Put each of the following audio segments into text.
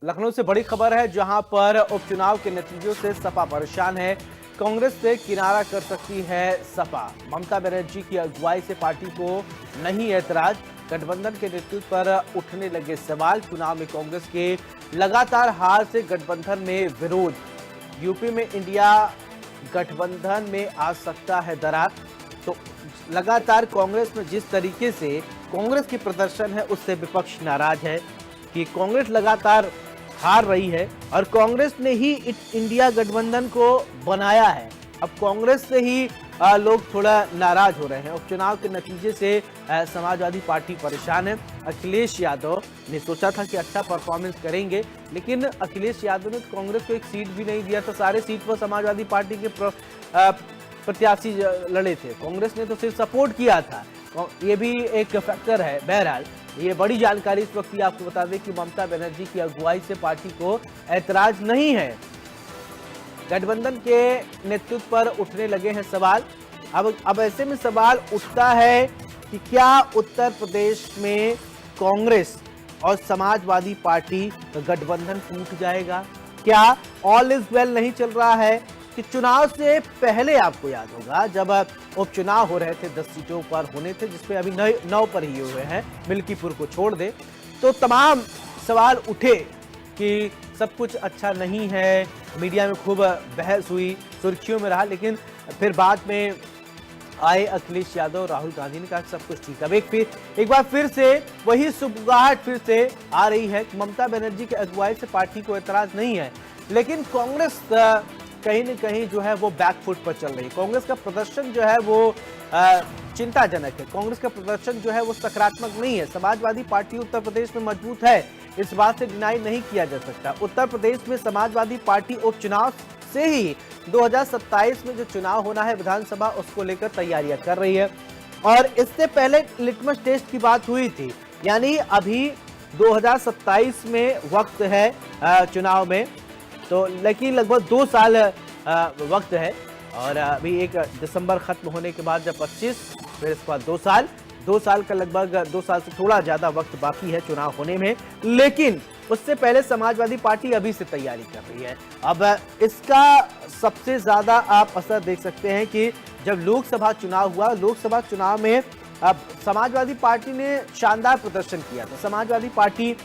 लखनऊ से बड़ी खबर है, जहां पर उपचुनाव के नतीजों से सपा परेशान है। कांग्रेस से किनारा कर सकती है सपा। ममता बनर्जी की अगुवाई से पार्टी को नहीं ऐतराज। गठबंधन के नेतृत्व पर उठने लगे सवाल। चुनाव में कांग्रेस के लगातार हार से गठबंधन में विरोध। यूपी में इंडिया गठबंधन में आ सकता है दरार। तो लगातार कांग्रेस में जिस तरीके से कांग्रेस की प्रदर्शन है, उससे विपक्ष नाराज है कि कांग्रेस लगातार हार रही है और कांग्रेस ने ही इंडिया गठबंधन को बनाया है। अब कांग्रेस से ही लोग थोड़ा नाराज हो रहे हैं। उपचुनाव के नतीजे से समाजवादी पार्टी परेशान है। अखिलेश यादव ने सोचा था कि अच्छा परफॉर्मेंस करेंगे, लेकिन अखिलेश यादव ने कांग्रेस को एक सीट भी नहीं दिया था। सारे सीट पर समाजवादी पार्टी के प्रत्याशी लड़े थे। कांग्रेस ने तो सिर्फ सपोर्ट किया था। ये भी एक फैक्टर है। बहरहाल ये बड़ी जानकारी इस वक्त आपको बता दें कि ममता बनर्जी की अगुवाई से पार्टी को ऐतराज नहीं है। गठबंधन के नेतृत्व पर उठने लगे हैं सवाल। अब ऐसे में सवाल उठता है कि क्या उत्तर प्रदेश में कांग्रेस और समाजवादी पार्टी का गठबंधन टूट जाएगा? क्या ऑल इज वेल नहीं चल रहा है? कि चुनाव से पहले आपको याद होगा जब उपचुनाव हो रहे थे, 10 सीटों पर होने थे, जिसपे अभी 9 पर ही हुए हैं, मिल्कीपुर को छोड़ दे, तो तमाम सवाल उठे कि सब कुछ अच्छा नहीं है। मीडिया में खूब बहस हुई, सुर्खियों में रहा, लेकिन फिर बाद में आए अखिलेश यादव, राहुल गांधी ने कहा सब कुछ ठीक है। अब एक बार फिर से वही सुगबुगाहट फिर से आ रही है कि ममता बनर्जी की अगुवाई से पार्टी को एतराज नहीं है, लेकिन कांग्रेस कहीं न कहीं जो है वो बैकफुट पर चल रही है। कांग्रेस का प्रदर्शन जो है वो चिंताजनक है। कांग्रेस का प्रदर्शन जो है वो सकारात्मक नहीं है। समाजवादी पार्टी उत्तर प्रदेश में मजबूत है, इस बात से डिनाई नहीं किया जा सकता। उत्तर प्रदेश में समाजवादी पार्टी उपचुनाव से ही 2027 में जो चुनाव होना है विधानसभा, उसको लेकर तैयारियां कर रही है। और इससे पहले लिटमस टेस्ट की बात हुई थी, यानी अभी 2027 में वक्त है चुनाव में, तो लेकिन लगभग 2 साल वक्त है। और अभी 1 दिसंबर खत्म होने के बाद जब 25, फिर इसके बाद 2 साल का लगभग 2 साल से थोड़ा ज्यादा वक्त बाकी है चुनाव होने में। लेकिन उससे पहले समाजवादी पार्टी अभी से तैयारी कर रही है। अब इसका सबसे ज्यादा आप असर देख सकते हैं कि जब लोकसभा चुनाव हुआ, लोकसभा चुनाव में अब समाजवादी पार्टी ने शानदार प्रदर्शन किया था। समाजवादी पार्टी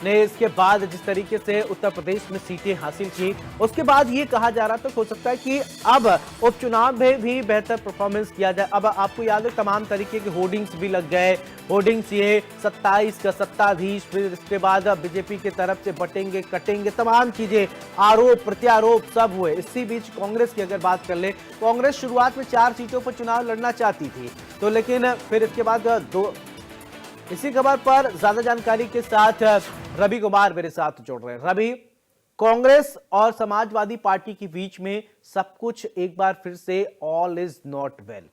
ने इसके बाद जिस तरीके से उत्तर प्रदेश में सीटें हासिल की, उसके बाद ये कहा जा रहा था हो सकता है कि अब उपचुनाव में भी बेहतर परफॉर्मेंस किया जाए। अब आपको याद है तमाम तरीके के होर्डिंग्स भी लग गए। होर्डिंग्स ये 27 का सत्ताधीश, फिर इसके बाद बीजेपी की तरफ से बटेंगे कटेंगे, तमाम चीजें, आरोप प्रत्यारोप सब हुए। इसी बीच कांग्रेस की अगर बात कर ले, कांग्रेस शुरुआत में 4 सीटों पर चुनाव लड़ना चाहती थी, तो लेकिन फिर इसके बाद 2। इसी खबर पर ज्यादा जानकारी के साथ रवि कुमार मेरे साथ जुड़ रहे हैं। रवि, कांग्रेस और समाजवादी पार्टी के बीच में सब कुछ एक बार फिर से ऑल इज नॉट वेल,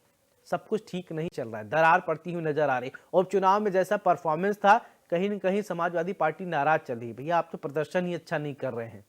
सब कुछ ठीक नहीं चल रहा है, दरार पड़ती हुई नजर आ रही। और चुनाव में जैसा परफॉर्मेंस था, कहीं न कहीं समाजवादी पार्टी नाराज चल रही है, भैया आप तो प्रदर्शन ही अच्छा नहीं कर रहे हैं।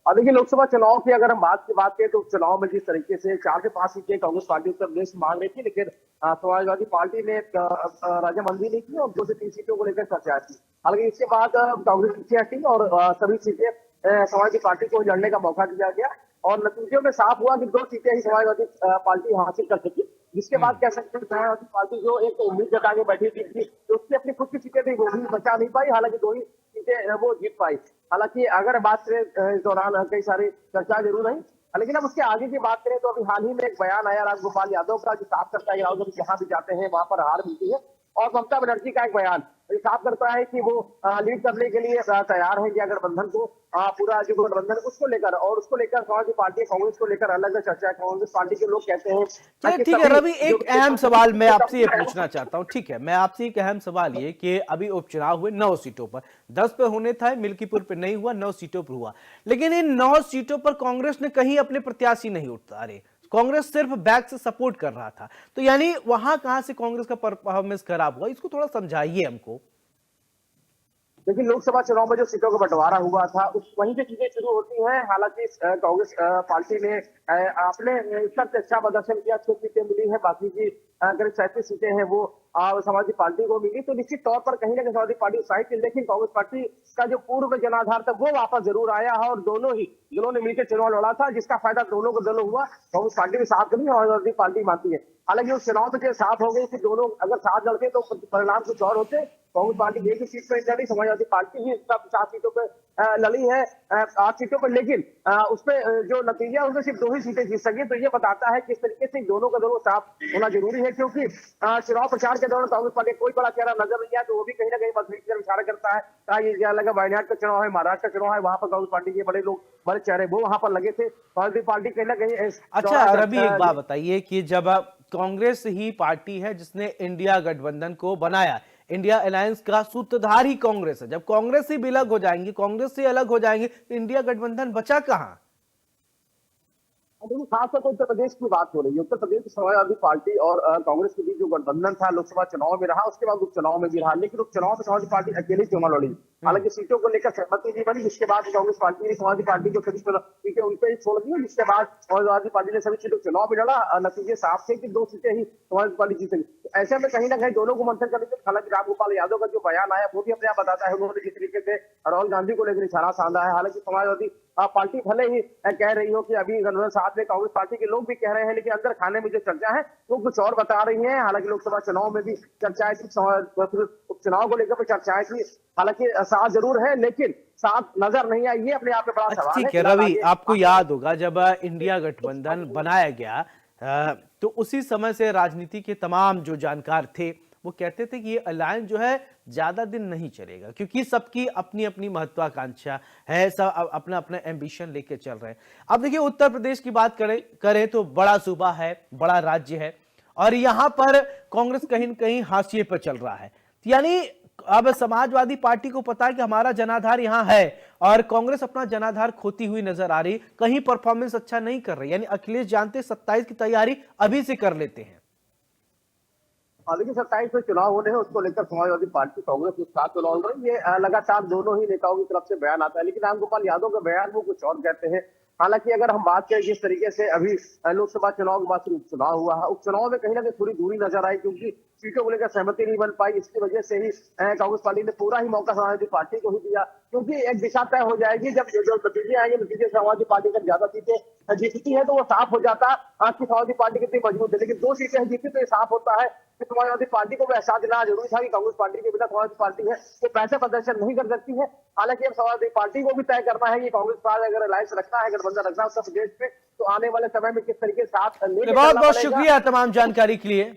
और देखिए, लोकसभा चुनाव की अगर हम बात करें तो चुनाव में जिस तरीके से 4 से 5 सीटें कांग्रेस पार्टी उत्तर प्रदेश में मांग रही थी, लेकिन समाजवादी पार्टी ने रजामंदी नहीं की और 2 से 3 सीटों को लेकर चर्चा थी। हालांकि इसके बाद कांग्रेस पीछे हटी और सभी सीटें समाजवादी पार्टी को लड़ने का मौका दिया गया और नतीजों में साफ हुआ कि 2 सीटें ही समाजवादी पार्टी हासिल कर सकी। जिसके बाद कह सकते हैं समाजवादी पार्टी जो एक उम्मीद जता के बैठी थी, तो उसकी अपनी खुद की सीटें थी वो भी बचा नहीं पाई। हालांकि 2 ही सीटें वो जीत पाई। हालांकि अगर बात करें इस दौरान कई सारी चर्चा जरूर रही, लेकिन अब उसके आगे की बात करें तो अभी हाल ही में एक बयान आया राजगोपाल यादव का, जो साफ करता है राहुल जहाँ भी जाते हैं वहां पर हार मिलती है। और ममता बनर्जी का एक बयान साफ करता है कि वो लीड करने के लिए तैयार है कि अगर गठबंधन को पूरा जो गठबंधन उसको लेकर और उसको लेकर समाजवादी पार्टी कांग्रेस को लेकर अलग अलग चर्चा है। कांग्रेस पार्टी के लोग कहते हैं चलिए ठीक है रवि, एक अहम सवाल मैं आपसे ये पूछना चाहता हूं। ठीक है, मैं आपसे एक अहम सवाल ये कि अभी उपचुनाव हुए 9 सीटों पर, 10 पे होने था, मिल्कीपुर पे नहीं हुआ, 9 सीटों पर हुआ। लेकिन इन 9 सीटों पर कांग्रेस ने कहीं अपने प्रत्याशी नहीं उतारे, कांग्रेस सिर्फ बैक से सपोर्ट कर रहा था। तो यानी वहां कहां से कांग्रेस का परफॉर्मेंस खराब हुआ, इसको थोड़ा समझाइए हमको। लेकिन लोकसभा चुनाव में जो सीटों का बंटवारा हुआ था उस वहीं से चीजें शुरू होती हैं। हालांकि कांग्रेस पार्टी ने अपने स्तर से अच्छा प्रदर्शन किया, 6 सीटें मिली है, बाकी की अगर 37 सीटें हैं वो समाजवादी पार्टी को मिली, तो निश्चित तौर पर कहीं ना कहीं समाजवादी पार्टी उत्साहित थी। लेकिन कांग्रेस पार्टी का जो पूर्व जनाधार था वो वापस जरूर आया है, और दोनों ही जिन्होंने मिलकर चुनाव लड़ा था, जिसका फायदा दोनों को दोनों हुआ। कांग्रेस पार्टी भी साथ नहीं, समाजवादी पार्टी मानती है। हालांकि उस चुनाव में साथ हो गई कि दोनों अगर साथ लड़ते तो परिणाम कुछ और होते। कांग्रेस पार्टी एक ही सीट पर लड़ी, समाजवादी पार्टी ही सब 7 सीटों पर लड़ी है, 8 सीटों पर। लेकिन उसमें जो नतीजा उसमें सिर्फ 2 ही सीटें जीत सकी। तो ये बताता है किस तरीके से दोनों का दोनों साथ होना जरूरी है, क्योंकि चुनाव प्रचार के दौरान कांग्रेस पार्टी कोई बड़ा चेहरा नजर नहीं आया, तो वो भी कहीं ना कहीं मतभेद की तरफ इशारा करता है। कहा ये क्या लगा, वायनाड का चुनाव है, महाराष्ट्र का चुनाव है, वहां पर कांग्रेस पार्टी के बड़े लोग, बड़े चेहरे वो वहां पर लगे थे। समाजवादी पार्टी कहीं ना कहीं अच्छा रवि, एक बात बताइए कि जब कांग्रेस ही पार्टी है जिसने इंडिया गठबंधन को बनाया, इंडिया अलायंस का सूत्रधार ही कांग्रेस है, जब कांग्रेस ही विलग हो जाएंगी, कांग्रेस से अलग हो जाएंगे, तो इंडिया गठबंधन बचा कहां? देखिए, खासतौर पर उत्तर प्रदेश की बात हो रही है। उत्तर प्रदेश की समाजवादी पार्टी और कांग्रेस के बीच जो गठबंधन था लोकसभा चुनाव में रहा, उसके बाद उपचुनाव में भी रहा। लेकिन उपचुनाव में समाजवादी पार्टी अकेली चुनाव लड़ी, हालांकि सीटों को लेकर सहमति नहीं बनी, जिसके बाद कांग्रेस पार्टी ने समाजवादी पार्टी को सभी सीटें उन पर ही छोड़ दी, जिसके बाद समाजवादी पार्टी ने सभी सीटों चुनाव में लड़ा। नतीजे साफ थे कि 2 सीटें ही समाजवादी पार्टी जीतेगी। तो ऐसे में कहीं ना कहीं दोनों को मंथन करने के। हालांकि रामगोपाल यादव का जो बयान आया वो भी अपने आप बताता है उन्होंने जिस तरीके से राहुल गांधी को लेकर निशाना साधा है। हालांकि समाजवादी पार्टी भले ही कह रही हो कि अभी गठबंधन साथ में, कांग्रेस पार्टी के लोग भी कह रहे हैं, लेकिन अंदर खाने में जो चर्चा है वो कुछ और बता रही है। हालांकि लोकसभा चुनाव में भी चर्चाएं थी, उपचुनाव को लेकर भी चर्चाएं थी। हालांकि साथ जरूर है, लेकिन साथ नजर नहीं आई, ये अपने आप में बड़ा सवाल है। ठीक है रवि, आपको याद होगा जब इंडिया गठबंधन बनाया गया, तो उसी समय से राजनीति के तमाम जो जानकार थे वो कहते थे कि ये अलायंस जो है ज्यादा दिन नहीं चलेगा, क्योंकि सबकी अपनी अपनी महत्वाकांक्षा है, सब अपना अपना एम्बिशन लेके चल रहे हैं। अब देखिए उत्तर प्रदेश की बात करें तो बड़ा सूबा है, बड़ा राज्य है, और यहां पर कांग्रेस कहीं न कहीं हाशिए पर चल रहा है। यानी अब समाजवादी पार्टी को पता है कि हमारा जनाधार यहां है, और कांग्रेस अपना जनाधार खोती हुई नजर आ रही, कहीं परफॉर्मेंस अच्छा नहीं कर रही। यानी अखिलेश जानते 27 की तैयारी अभी से कर लेते हैं। देखिए, 27 में चुनाव होने हैं, उसको लेकर समाजवादी पार्टी कांग्रेस के साथ चुनाव लड़ रही है। ये लगातार दोनों ही नेताओं की तरफ से बयान आता है, लेकिन रामगोपाल यादव का बयान वो कुछ और कहते हैं। हालांकि अगर हम बात करें जिस तरीके से अभी लोकसभा चुनाव के बाद उपचुनाव हुआ है, उपचुनाव में कहीं ना कहीं थोड़ी दूरी नजर आई, क्योंकि सीटों को लेकर सहमति नहीं बन पाई। इसकी वजह से ही कांग्रेस पार्टी ने पूरा ही मौका समाजवादी पार्टी को ही दिया, क्योंकि एक दिशा तय हो जाएगी। जब जो नतीजे आएंगे, नतीजे समाजवादी पार्टी अगर ज्यादा सीटें जीतती है तो वो साफ हो जाता कि समाजवादी पार्टी कितनी मजबूत है। लेकिन 2 सीटें जीती तो ये साफ होता है कि समाजवादी पार्टी को भी एहसास दिलाना जरूरी था कि कांग्रेस पार्टी के बिना समाजवादी पार्टी है वो पैसे प्रदर्शन नहीं कर सकती है। हालांकि अब समाजवादी पार्टी को भी तय करना है कि कांग्रेस पार्टी अगर अलायंस रखना है, गठबंधन रखना है उत्तर प्रदेश में, तो आने वाले समय में किस तरीके से साथ बहुत बहुत शुक्रिया तमाम जानकारी के लिए।